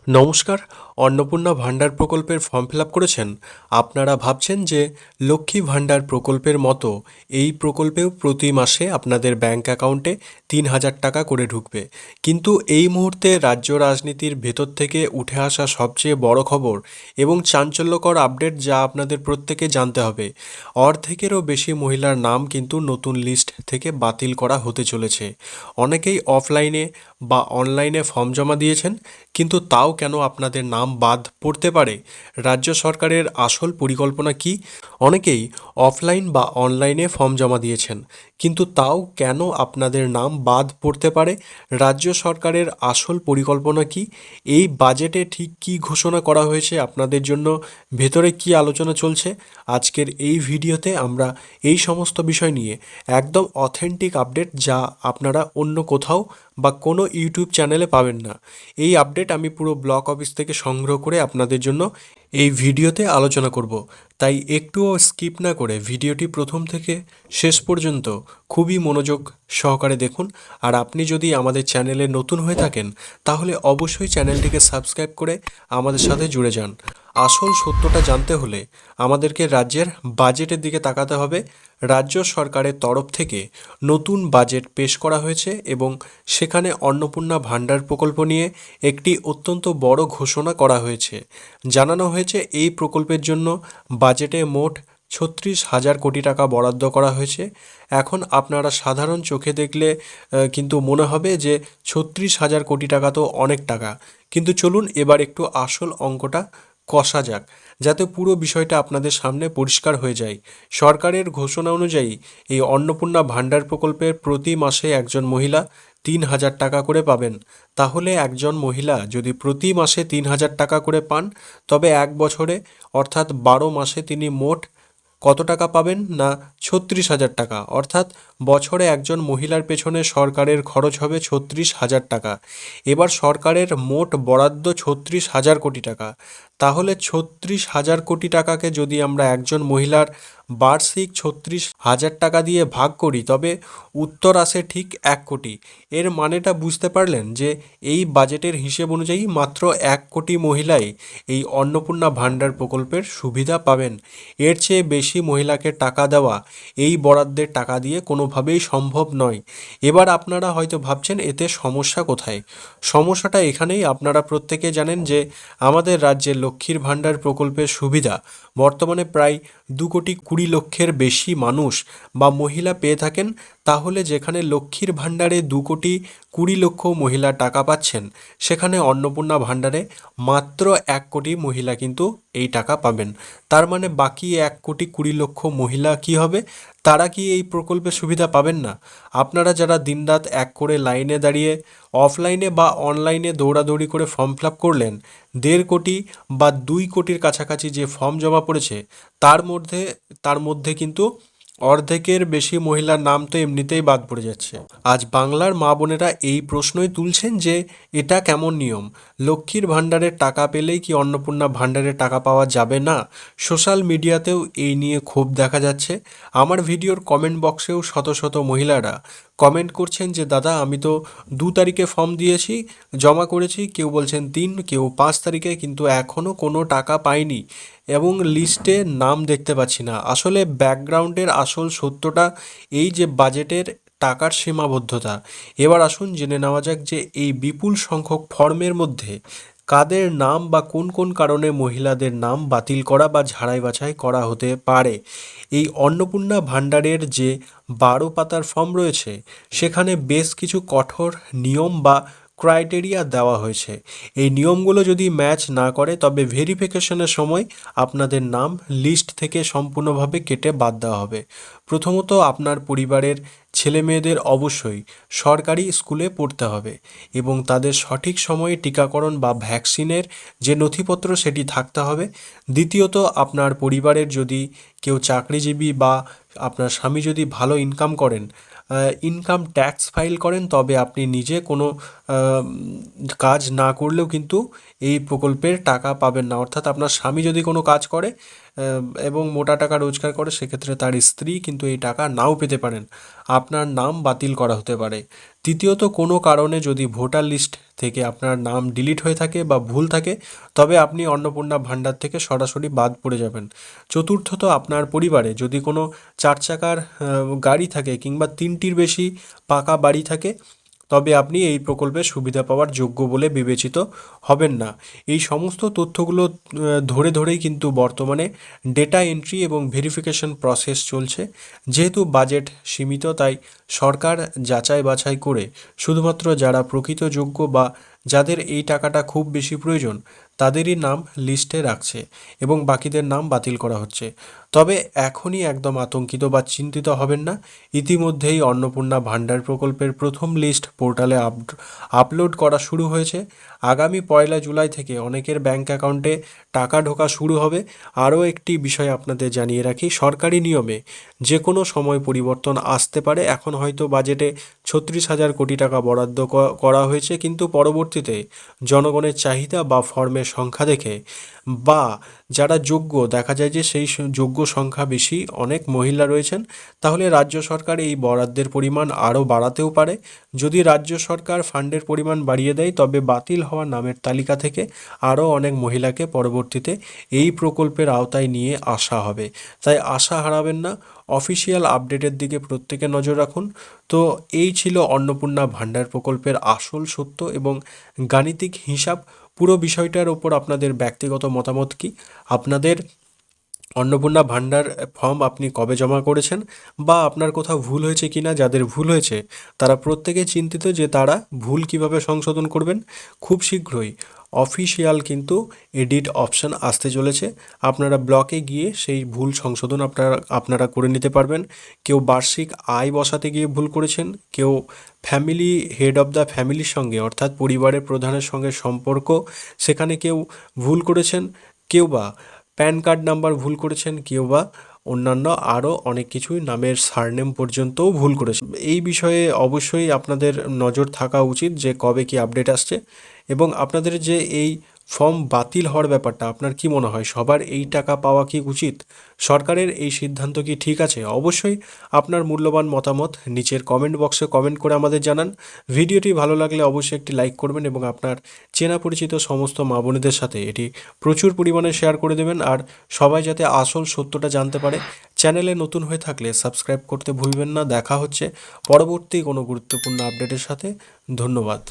নমস্কার। অন্নপূর্ণা ভাণ্ডার প্রকল্পের ফর্ম ফিল আপ করেছেন। আপনারা ভাবছেন যে লক্ষ্মী ভাণ্ডার প্রকল্পের মতো এই প্রকল্পেও প্রতি মাসে আপনাদের ব্যাংক অ্যাকাউন্টে ৩,০০০ টাকা করে ঢুকবে, কিন্তু এই মুহূর্তে রাজ্য রাজনীতির ভেতর থেকে উঠে আসা সবচেয়ে বড় খবর এবং চাঞ্চল্যকর আপডেট যা আপনাদের প্রত্যেকে জানতে হবে, অর্ধেকেরও বেশি মহিলার নাম কিন্তু নতুন লিস্ট থেকে বাতিল করা হতে চলেছে। অনেকেই অফলাইনে বা অনলাইনে ফর্ম জমা দিয়েছেন, কিন্তু তাও কেন আপনাদের নাম বাদ পড়তে পারে? রাজ্য সরকারের আসল পরিকল্পনা কি? অনেকেই অফলাইন বা অনলাইনে ফর্ম জমা দিয়েছেন, কিন্তু তাও কেন আপনাদের নাম বাদ পড়তে পারে? রাজ্য সরকারের আসল পরিকল্পনা কি? এই বাজেটে ঠিক কী ঘোষণা করা হয়েছে আপনাদের জন্য? ভেতরে কি আলোচনা চলছে? আজকের এই ভিডিওতে আমরা এই সমস্ত বিষয় নিয়ে একদম অথেন্টিক আপডেট, যা আপনারা অন্য কোথাও বা কোনো ইউটিউব চ্যানেলে পাবেন না। এই আপডেট আমি পুরো ব্লক অফিস থেকে সংগ্রহ করে আপনাদের জন্য এই ভিডিওতে আলোচনা করব। তাই একটুও স্কিপ না করে ভিডিওটি প্রথম থেকে শেষ পর্যন্ত খুবই মনোযোগ সহকারে দেখুন। আর আপনি যদি আমাদের চ্যানেলে নতুন হয়ে থাকেন, তাহলে অবশ্যই চ্যানেলটিকে সাবস্ক্রাইব করে আমাদের সাথে জুড়ে যান। আসল সত্যটা জানতে হলে আমাদেরকে রাজ্যের বাজেটের দিকে তাকাতে হবে। রাজ্য সরকারের তরফ থেকে নতুন বাজেট পেশ করা হয়েছে এবং সেখানে অন্নপূর্ণা ভাণ্ডার প্রকল্প নিয়ে একটি অত্যন্ত বড় ঘোষণা করা হয়েছে। জানানো হয়েছে এই প্রকল্পের জন্য বাজেটে মোট ৩৬,০০০ কোটি টাকা বরাদ্দ করা হয়েছে। এখন আপনারা সাধারণ চোখে দেখলে কিন্তু মনে হবে যে ৩৬,০০০ কোটি টাকা তো অনেক টাকা, কিন্তু চলুন এবার একটু আসল অঙ্কটা কষা যাক, যাতে পুরো বিষয়টা আপনাদের সামনে পরিষ্কার হয়ে যায়। সরকারের ঘোষণা অনুযায়ী এই অন্নপূর্ণা ভাণ্ডার প্রকল্পের প্রতি মাসে একজন মহিলা ৩,০০০ টাকা করে পাবেন। তাহলে একজন মহিলা যদি প্রতি মাসে ৩,০০০ টাকা করে পান, তবে এক বছরে অর্থাৎ ১২ মাসে তিনি মোট কত টাকা পাবেন? না, ৩৬,০০০ টাকা। অর্থাৎ বছরে একজন মহিলার পেছনে সরকারের খরচ হবে ৩৬,০০০ টাকা। এবার সরকারের মোট বরাদ্দ ৩৬,০০০ কোটি টাকা। তাহলে ৩৬,০০০ কোটি টাকাকে যদি আমরা একজন মহিলার বার্ষিক ৩৬,০০০ টাকা দিয়ে ভাগ করি, তবে উত্তর আসে ঠিক ১ কোটি। এর মানেটা বুঝতে পারলেন যে এই বাজেটের হিসেব অনুযায়ী মাত্র ১ কোটি মহিলাই এই অন্নপূর্ণা ভাণ্ডার প্রকল্পের সুবিধা পাবেন। এর চেয়ে বেশি মহিলাকে টাকা দেওয়া এই বরাদ্দের টাকা দিয়ে কোনোভাবেই সম্ভব নয়। এবার আপনারা হয়তো ভাবছেন এতে সমস্যা কোথায়? সমস্যাটা এখানেই। আপনারা প্রত্যেকে জানেন যে আমাদের রাজ্যের লক্ষ্মীর ভাণ্ডার প্রকল্পের সুবিধা বর্তমানে প্রায় ২,২০,০০,০০০ বেশি মানুষ বা মহিলা পেয়ে থাকেন। তাহলে যেখানে লক্ষ্মীর ভাণ্ডারে ২,২০,০০,০০০ মহিলা টাকা পাচ্ছেন, সেখানে অন্নপূর্ণা ভাণ্ডারে মাত্র ১ কোটি মহিলা কিন্তু এই টাকা পাবেন। তার মানে বাকি ১,২০,০০,০০০ মহিলা কি হবে? তারা কি এই প্রকল্পের সুবিধা পাবেন না? আপনারা যারা দিনরাত এক করে লাইনে দাঁড়িয়ে অফলাইনে বা অনলাইনে দৌড়াদৌড়ি করে ফর্ম ফিল আপ করলেন, ১,৫ কোটি বা ২ কোটির কাছাকাছি যে ফর্ম জমা পড়েছে, তার মধ্যে কিন্তু অর্ধেকের বেশি মহিলার নাম তো এমনিতেই বাদ পড়ে যাচ্ছে। আজ বাংলার মা বোনেরা এই প্রশ্নই তুলছেন যে এটা কেমন নিয়ম? লক্ষ্মীর ভাণ্ডারের টাকা পেলেই কি অন্নপূর্ণা ভাণ্ডারের টাকা পাওয়া যাবে না? সোশ্যাল মিডিয়াতেও এই নিয়ে ক্ষোভ দেখা যাচ্ছে। আমার ভিডিওর কমেন্ট বক্সেও শত শত মহিলারা কমেন্ট করছেন যে দাদা, আমি তো ২ তারিখে ফর্ম দিয়েছি, জমা করেছি, কেউ বলছেন ৩, কেউ ৫ তারিখে, কিন্তু এখনও কোনো টাকা পাইনি এবং লিস্টে নাম দেখতে পাচ্ছি না। আসলে ব্যাকগ্রাউন্ডের আসল সত্যটা এই যে বাজেটের টাকার সীমাবদ্ধতা। এবার আসুন জেনে নেওয়া যাক যে এই বিপুল সংখ্যক ফর্মের মধ্যে কাদের নাম বা কোন কোন কারণে মহিলাদের নাম বাতিল করা বা ঝাড়াই বাছাই করা হতে পারে। এই অন্নপূর্ণা ভাণ্ডারের যে ১২ পাতার ফর্ম রয়েছে, সেখানে বেশ কিছু কঠোর নিয়ম বা ক্রাইটেরিয়া দেওয়া হয়েছে। এই নিয়মগুলো যদি ম্যাচ না করে, তবে ভেরিফিকেশনের সময় আপনাদের নাম লিস্ট থেকে সম্পূর্ণভাবে কেটে বাদ দেওয়া হবে। প্রথমত, আপনার পরিবারের ছেলে মেয়েদের অবশ্যই সরকারি স্কুলে পড়তে হবে এবং তাদের সঠিক সময়ে টিকাকরণ বা ভ্যাকসিনের যে নথিপত্র সেটি থাকতে হবে। দ্বিতীয়ত, আপনার পরিবারের যদি কেউ চাকরিজীবী বা আপনার স্বামী যদি ভালো ইনকাম করেন, ইনকাম ট্যাক্স ফাইল করেন, তবে আপনি নিজে কোনো কাজ না করলেও কিন্তু এই প্রকল্পের টাকা পাবেন না। অর্থাৎ আপনার স্বামী যদি কোনো কাজ করে, এবং মোটা টাকা রোজগার করে, সেক্ষেত্রে তার স্ত্রী কিন্তু এই টাকা নাও পেতে পারেন, আপনার নাম বাতিল করা হতে পারে। তৃতীয়ত, কোনো কারণে যদি ভোটার লিস্ট থেকে আপনার নাম ডিলিট হয়ে থাকে বা ভুল থাকে, তবে আপনি অন্নপূর্ণা ভাণ্ডার থেকে সরাসরি বাদ পড়ে যাবেন। চতুর্থত, আপনার পরিবারে যদি কোনো 4 চাকার গাড়ি থাকে কিংবা 3টির বেশি পাকা বাড়ি থাকে, তবে আপনি এই প্রকল্পের সুবিধা পাওয়ার যোগ্য বলে বিবেচিত হবেন না। এই সমস্ত তথ্যগুলো ধরে ধরেই কিন্তু বর্তমানে ডেটা এন্ট্রি এবং ভেরিফিকেশন প্রসেস চলছে। যেহেতু বাজেট সীমিত, তাই সরকার যাচাই বাছাই করে শুধুমাত্র যারা প্রকৃত যোগ্য বা যাদের এই টাকাটা খুব বেশি প্রয়োজন তাদেরই নাম লিস্টে রাখছে এবং বাকিদের নাম বাতিল করা হচ্ছে। তবে এখনই একদম আতঙ্কিত বা চিন্তিত হবেন না। ইতিমধ্যেই অন্নপূর্ণা ভাণ্ডার প্রকল্পের প্রথম লিস্ট পোর্টালে আপলোড করা শুরু হয়েছে। আগামী 1 জুলাই থেকে অনেকের ব্যাংক অ্যাকাউন্টে টাকা ঢোকা শুরু হবে। আরও একটি বিষয় আপনাদের জানিয়ে রাখি, সরকারি নিয়মে যে কোনো সময় পরিবর্তন আসতে পারে। এখন হয়তো বাজেটে 36,000 কোটি টাকা বরাদ্দ করা হয়েছে, কিন্তু পরবর্তীতে জনগণের চাহিদা বা ফর্মের সংখ্যা দেখে বা যারা যোগ্য দেখা যায় যে সেই যোগ্য সংখ্যা বেশি, অনেক মহিলা রয়েছেন, তাহলে রাজ্য সরকার এই বরাদ্দের পরিমাণ আরও বাড়াতেও পারে। যদি রাজ্য সরকার ফান্ডের পরিমাণ বাড়িয়ে দেয়, তবে বাতিল হওয়া নামের তালিকা থেকে আরও অনেক মহিলাকে পরবর্তীতে এই প্রকল্পের আওতায় নিয়ে আসা হবে। তাই আশা হারাবেন না, অফিসিয়াল আপডেটের দিকে প্রত্যেকে নজর রাখুন। তো এই ছিল অন্নপূর্ণা ভাণ্ডার প্রকল্পের আসল সত্য এবং গাণিতিক হিসাব। পুরো বিষয়টার ওপর আপনাদের ব্যক্তিগত মতামত কি? আপনাদের অন্নপূর্ণা ভাণ্ডার ফর্ম আপনি কবে জমা করেছেন, বা আপনার কোথাও ভুল হয়েছে কিনা? যাদের ভুল হয়েছে তারা প্রত্যেকেই চিন্তিত যে তারা ভুল কিভাবে সংশোধন করবেন। খুব শীঘ্রই অফিসিয়াল কিন্তু এডিট অপশান আসতে চলেছে। আপনারা ব্লকে গিয়ে সেই ভুল সংশোধন আপনারা করে নিতে পারবেন। কেউ বার্ষিক আয় বসাতে গিয়ে ভুল করেছেন, কেউ ফ্যামিলি হেড অফ দ্য ফ্যামিলির সঙ্গে অর্থাৎ পরিবারের প্রধানের সঙ্গে সম্পর্ক, সেখানে কেউ ভুল করেছেন, কেউ বা প্যান কার্ড নাম্বার ভুল করেছেন, কেউ বা অন্যান্য আরও অনেক কিছুই, নামের সারনেম পর্যন্তও ভুল করেছেন। এই বিষয়ে অবশ্যই আপনাদের নজর থাকা উচিত যে কবে কি আপডেট আসছে। এবং আপনাদের যে এই ফর্ম বাতিল হওয়ার ব্যাপারটা, আপনার কি মনে হয় সবার এই টাকা পাওয়া কি উচিত? সরকারের এই সিদ্ধান্ত কি ঠিক আছে? অবশ্যই আপনার মূল্যবান মতামত নিচের কমেন্ট বক্সে কমেন্ট করে আমাদের জানান। ভিডিওটি ভালো লাগলে অবশ্যই একটি লাইক করবেন এবং আপনার চেনা পরিচিত সমস্ত মা বোনেদের সাথে এটি প্রচুর পরিমাণে শেয়ার করে দেবেন। আর সবাই যাতে আসল সত্যটা জানতে পারে, চ্যানেলে নতুন হয়ে থাকলে সাবস্ক্রাইব করতে ভুলবেন না। দেখা হচ্ছে পরবর্তী কোনো গুরুত্বপূর্ণ আপডেটের সাথে। ধন্যবাদ।